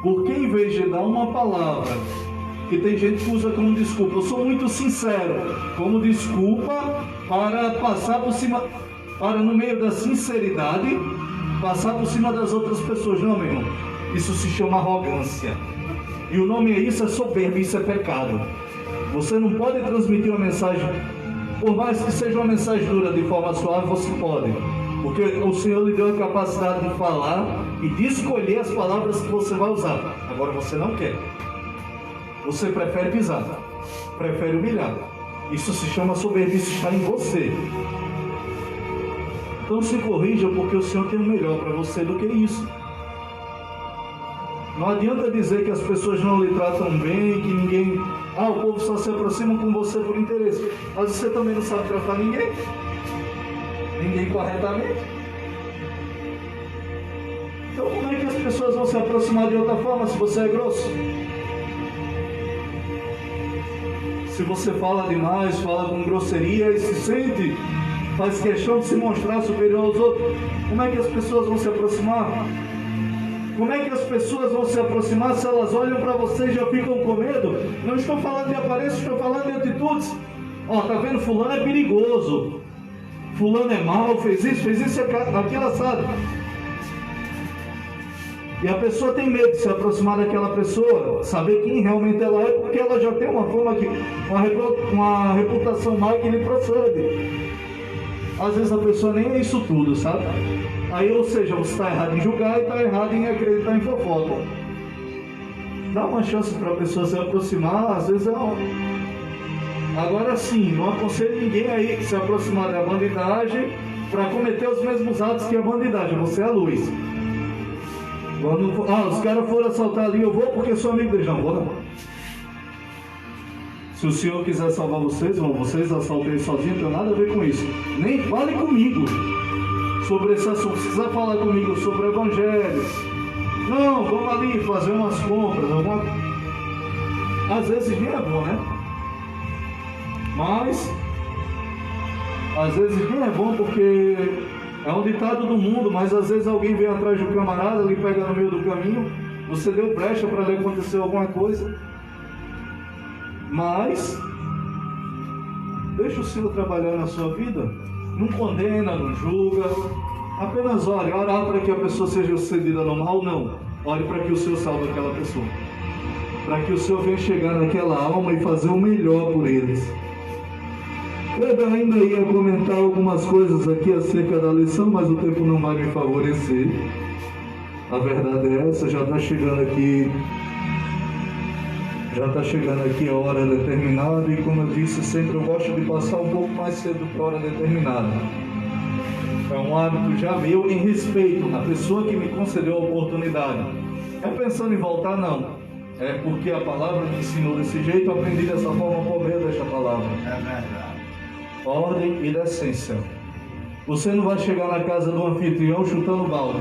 Porque em vez de dar uma palavra, que tem gente que usa como desculpa, eu sou muito sincero, como desculpa para passar por cima, para no meio da sinceridade, passar por cima das outras pessoas. Não, meu irmão, isso se chama arrogância. E o nome é isso, é soberba, isso é pecado. Você não pode transmitir uma mensagem, por mais que seja uma mensagem dura, de forma suave, você pode. Porque o Senhor lhe deu a capacidade de falar e de escolher as palavras que você vai usar. Agora você não quer. Você prefere pisar, prefere humilhar. Isso se chama soberba, isso está em você. Então se corrija, porque o Senhor tem o melhor para você do que isso. Não adianta dizer que as pessoas não lhe tratam bem, que ninguém... o povo só se aproxima com você por interesse. Mas você também não sabe tratar ninguém. Ninguém corretamente. Então como é que as pessoas vão se aproximar de outra forma se você é grosso? Se você fala demais, fala com grosseria e se sente, faz questão de se mostrar superior aos outros, como é que as pessoas vão se aproximar? Como é que as pessoas vão se aproximar se elas olham para você e já ficam com medo? Não estou falando de aparência, estou falando de atitudes. Tá vendo? Fulano é perigoso. Fulano é mau, fez isso, aquilo assado. E a pessoa tem medo de se aproximar daquela pessoa, saber quem realmente ela é, porque ela já tem uma forma, uma reputação má que lhe procede. Às vezes a pessoa nem é isso tudo, sabe? Aí, ou seja, você está errado em julgar e está errado em acreditar em fofoca. Dá uma chance para a pessoa se aproximar, às vezes é uma... Agora sim, não aconselho ninguém aí que se aproximar da bandidagem para cometer os mesmos atos que a bandidagem. Você é a luz. Quando, os caras foram assaltar ali, eu vou porque sou amigo deles. Não, vou não. Se o Senhor quiser salvar vocês, vocês assaltem sozinhos, não tem nada a ver com isso. Nem fale comigo sobre esse assunto. Se quiser falar comigo sobre o Evangelho, não, vamos ali fazer umas compras, às vezes nem é bom, né? Mas às vezes nem é bom, porque é um ditado do mundo, mas às vezes alguém vem atrás do camarada, ele pega no meio do caminho, você deu brecha para lhe acontecer alguma coisa. Mas deixa o Senhor trabalhar na sua vida. Não condena, não julga. Apenas ore. Orar para que a pessoa seja sucedida no mal, não. Ore para que o Senhor salve aquela pessoa. Para que o Senhor venha chegar naquela alma e fazer o melhor por eles. Eu ainda ia comentar algumas coisas aqui acerca da lição, mas o tempo não vai me favorecer. A verdade é essa, já está chegando aqui a hora determinada, e como eu disse, sempre eu gosto de passar um pouco mais cedo para a hora determinada. É um hábito já meu, em respeito à pessoa que me concedeu a oportunidade. É pensando em voltar? Não. É porque a palavra me ensinou desse jeito, eu aprendi dessa forma por meio desta palavra. É verdade. Ordem e decência. Você não vai chegar na casa do anfitrião chutando balde.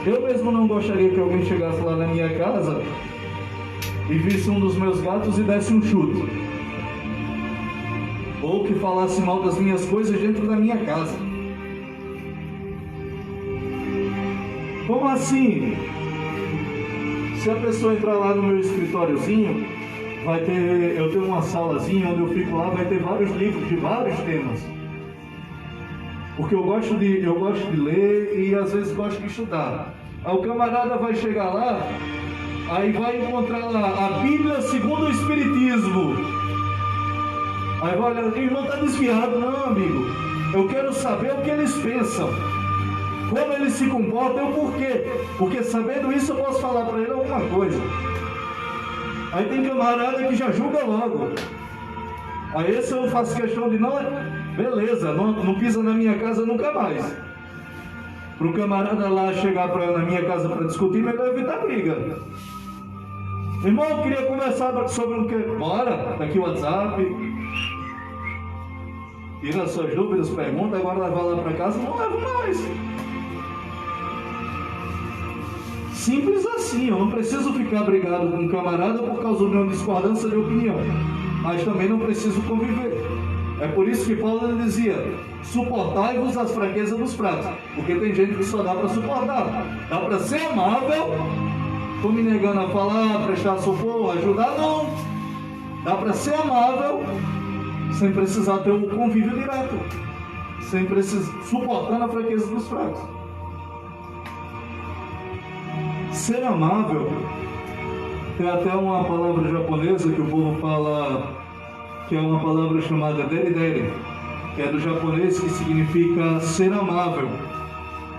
Eu mesmo não gostaria que alguém chegasse lá na minha casa e visse um dos meus gatos e desse um chute, ou que falasse mal das minhas coisas dentro da minha casa. Como assim? Se a pessoa entrar lá no meu escritóriozinho, eu tenho uma salazinha onde eu fico lá, vai ter vários livros de vários temas. Porque eu gosto de ler e às vezes gosto de estudar. Aí o camarada vai chegar lá, aí vai encontrar lá a Bíblia segundo o Espiritismo. Aí vai olhar, o irmão está desviado. Não, amigo, eu quero saber o que eles pensam, como eles se comportam e o porquê. Porque sabendo isso eu posso falar para ele alguma coisa. Aí tem camarada que já julga logo. Aí esse eu faço questão de não, beleza, não pisa na minha casa nunca mais. Para o camarada lá chegar na minha casa para discutir, melhor evitar briga. Irmão, eu queria conversar sobre o que? Bora, tá aqui o WhatsApp. Tira suas dúvidas, pergunta, agora levar lá para casa, não levo mais. Simples assim, eu não preciso ficar brigado com um camarada por causa de uma discordância de opinião, mas também não preciso conviver. É por isso que Paulo dizia, suportai-vos as fraquezas dos fracos, porque tem gente que só dá para suportar, dá para ser amável, estou me negando a falar, prestar socorro, ajudar, não, dá para ser amável, sem precisar ter um convívio direto, sem precisar, suportando a fraqueza dos fracos. Ser amável, tem até uma palavra japonesa que o povo fala, que é uma palavra chamada derideri, que é do japonês, que significa ser amável.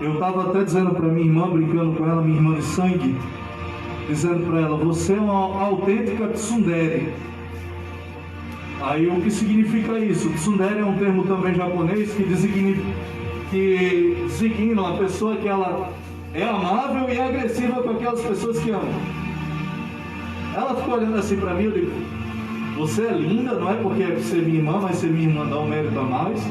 Eu estava até dizendo para minha irmã, brincando com ela, minha irmã de sangue, dizendo para ela, você é uma autêntica tsundere. Aí o que significa isso? Tsundere é um termo também japonês que designa uma pessoa que ela é amável e agressiva com aquelas pessoas que amam. Ela ficou olhando assim para mim, eu digo, você é linda, não é porque é ser minha irmã, mas ser minha irmã dá um mérito a mais.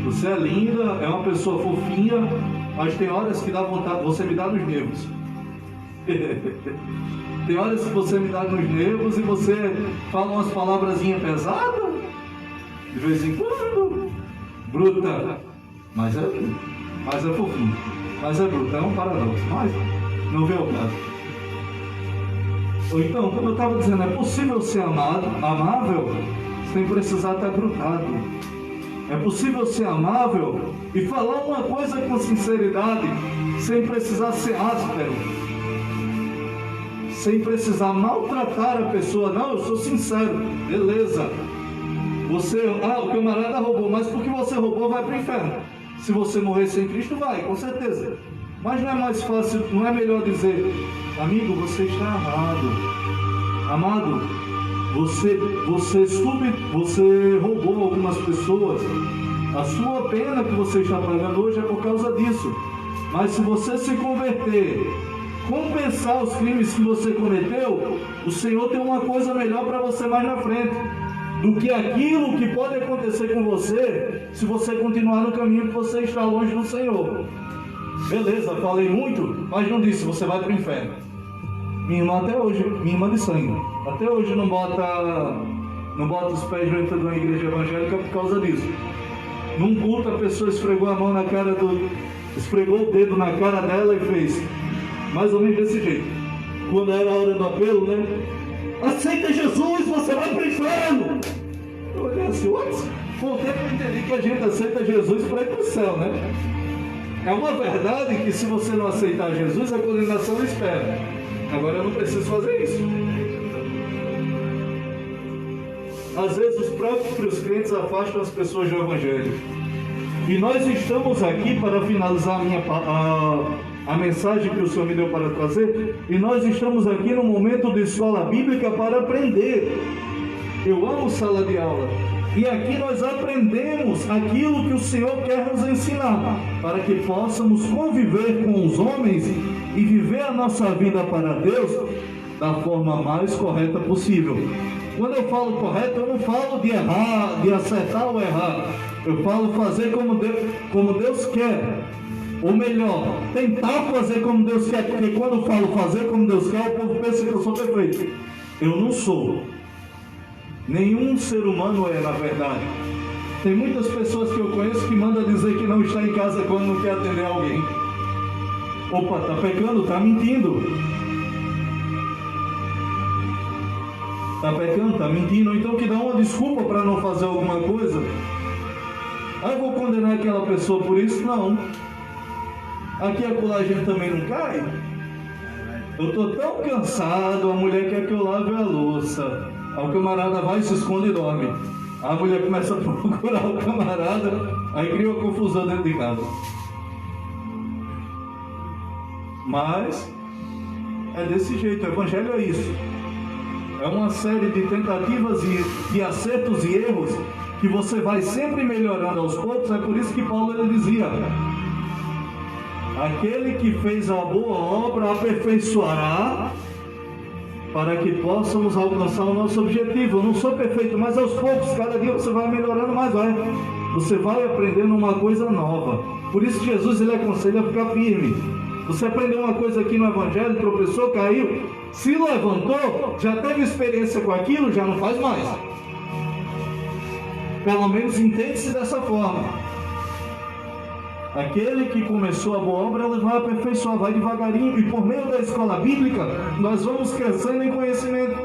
Você é linda, é uma pessoa fofinha, mas tem horas que dá vontade, você me dá nos nervos. Tem horas que você me dá nos nervos e você fala umas palavrazinhas pesadas, de vez em quando, bruta, mas é fofinho. Mas é bruto, é um paradoxo, mas não vê o caso. Ou então, como eu estava dizendo, é possível ser amável, sem precisar estar grudado. É possível ser amável e falar uma coisa com sinceridade, sem precisar ser áspero, sem precisar maltratar a pessoa. Não, eu sou sincero, beleza. O camarada roubou, mas porque você roubou vai para o inferno. Se você morrer sem Cristo, vai, com certeza. Mas não é mais fácil, não é melhor dizer, amigo, você está errado. Amado, você roubou algumas pessoas. A sua pena que você está pagando hoje é por causa disso. Mas se você se converter, compensar os crimes que você cometeu, o Senhor tem uma coisa melhor para você mais na frente do que aquilo que pode acontecer com você se você continuar no caminho que você está longe do Senhor. Beleza, falei muito, mas não disse, você vai para o inferno. Minha irmã até hoje, minha irmã de sangue, até hoje não bota os pés dentro de uma igreja evangélica por causa disso. Num culto a pessoa esfregou a mão na cara esfregou o dedo na cara dela e fez mais ou menos desse jeito. Quando era a hora do apelo, né? Aceita Jesus, você vai para o inferno. Eu olhei assim, what? Com o tempo eu entendi que a gente aceita Jesus para ir para o céu, né? É uma verdade que se você não aceitar Jesus, a condenação espera. Agora eu não preciso fazer isso. Às vezes os próprios crentes afastam as pessoas do Evangelho. E nós estamos aqui para finalizar a mensagem que o Senhor me deu para trazer. E nós estamos aqui no momento de escola bíblica para aprender. Eu amo sala de aula. E aqui nós aprendemos aquilo que o Senhor quer nos ensinar, para que possamos conviver com os homens e viver a nossa vida para Deus da forma mais correta possível. Quando eu falo correto, eu não falo de errar, de acertar ou errar. Eu falo fazer como Deus quer. Ou melhor, tentar fazer como Deus quer, porque quando eu falo fazer como Deus quer, o povo pensa que eu sou perfeito. Eu não sou. Nenhum ser humano é, na verdade. Tem muitas pessoas que eu conheço que mandam dizer que não está em casa quando não quer atender alguém. Opa, tá pecando, tá mentindo. Tá pecando, tá mentindo. Então que dá uma desculpa para não fazer alguma coisa. Eu vou condenar aquela pessoa por isso? Não. Aqui a gente também não cai. Eu estou tão cansado, a mulher quer que eu lave a louça. Aí o camarada vai, se esconde e dorme. A mulher começa a procurar o camarada, aí cria uma confusão dentro de casa. Mas é desse jeito, o evangelho é isso. É uma série de tentativas e de acertos e erros que você vai sempre melhorando aos poucos. É por isso que Paulo ele dizia: aquele que fez a boa obra aperfeiçoará, para que possamos alcançar o nosso objetivo. Eu não sou perfeito, mas aos poucos, cada dia você vai melhorando mais, você vai aprendendo uma coisa nova. Por isso Jesus ele aconselha a ficar firme. Você aprendeu uma coisa aqui no Evangelho, tropeçou, caiu, se levantou, já teve experiência com aquilo, já não faz mais. Pelo menos entende-se dessa forma. Aquele que começou a boa obra, ele vai aperfeiçoar, vai devagarinho. E por meio da escola bíblica, nós vamos crescendo em conhecimento.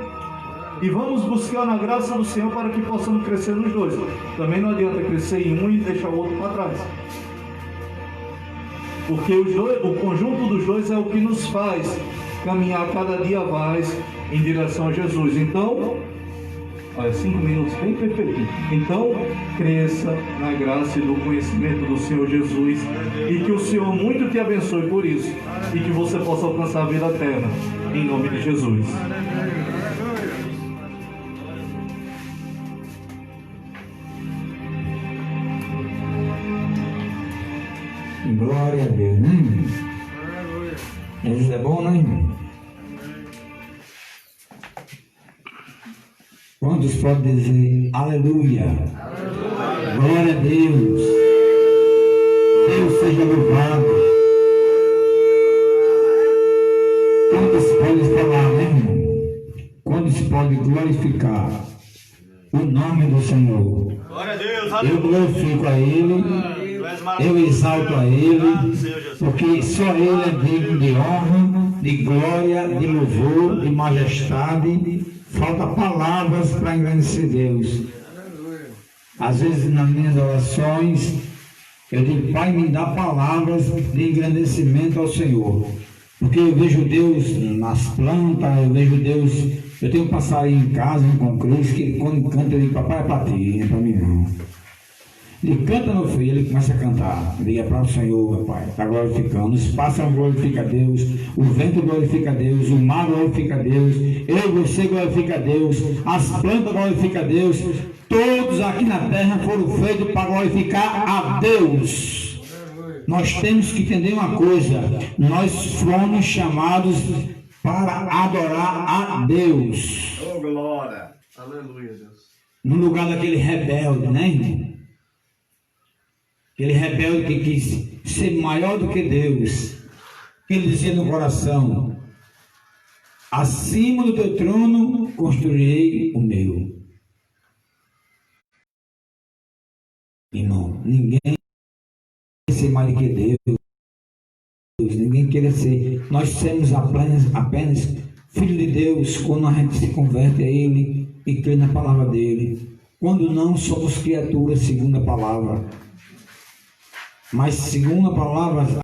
E vamos buscar na graça do Senhor para que possamos crescer nos dois. Também não adianta crescer em um e deixar o outro para trás. Porque o conjunto dos dois é o que nos faz caminhar cada dia mais em direção a Jesus. Então, 5 minutos, bem perfeito. Então, cresça na graça e do conhecimento do Senhor Jesus, e que o Senhor muito te abençoe por isso, e que você possa alcançar a vida eterna, em nome de Jesus. Glória a Deus, né, irmão? Jesus é bom, né, irmão? Quantos podem dizer aleluia? Glória a Deus. Deus seja louvado. Quantos podem falar, né, irmão? Quantos podem glorificar o nome do Senhor? Glória a Deus. Eu glorifico a Ele, eu exalto a Ele, porque só Ele é digno de honra, de glória, de louvor, de majestade. Falta palavras para engrandecer Deus. Às vezes nas minhas orações eu digo: Pai, me dá palavras de engrandecimento ao Senhor, porque eu vejo Deus nas plantas, eu vejo Deus. Eu tenho um passarinho em casa, com Cristo, que quando canta ele diz: papai, é para ti, não é para mim não. Ele canta, meu filho, ele começa a cantar. Ele é para o Senhor, meu pai, está glorificando. Os pássaros glorificam a Deus, o vento glorifica a Deus, o mar glorifica a Deus, eu e você glorifica a Deus, as plantas glorificam a Deus. Todos aqui na terra foram feitos para glorificar a Deus. Nós temos que entender uma coisa: nós fomos chamados para adorar a Deus. Oh, glória. Aleluia, Deus. No lugar daquele rebelde, né, irmão? Aquele rebelde que quis ser maior do que Deus. Ele dizia no coração: acima do teu trono construirei o meu. Irmão, ninguém quer ser mais do que Deus. Ninguém quer ser. Nós somos apenas filho de Deus quando a gente se converte a Ele e crê na palavra dEle. Quando não, somos criaturas segundo a palavra. Mas segundo a palavra,